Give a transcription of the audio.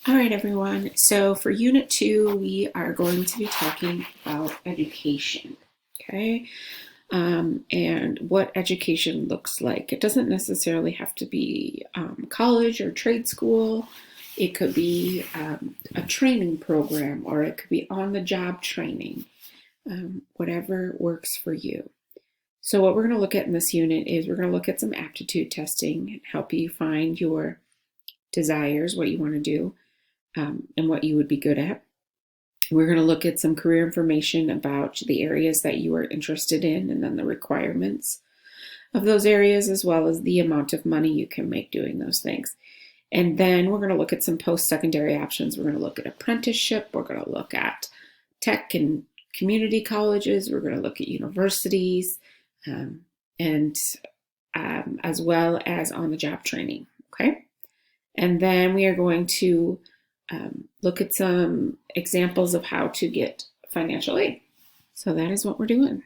All right, everyone. So for Unit 2, we are going to be talking about education, okay? And what education looks like. It doesn't necessarily have to be college or trade school. It could be a training program, or it could be on-the-job training, whatever works for you. So what we're going to look at in this unit is we're going to look at some aptitude testing and help you find your desires, what you want to do, and what you would be good at. We're going to look at some career information about the areas that you are interested in and then the requirements of those areas, as well as the amount of money you can make doing those things. And then we're going to look at some post-secondary options. We're going to look at apprenticeship. We're going to look at tech and community colleges. We're going to look at universities, and as well as on-the-job training. Okay. And then we are going to look at some examples of how to get financial aid. So that is what we're doing.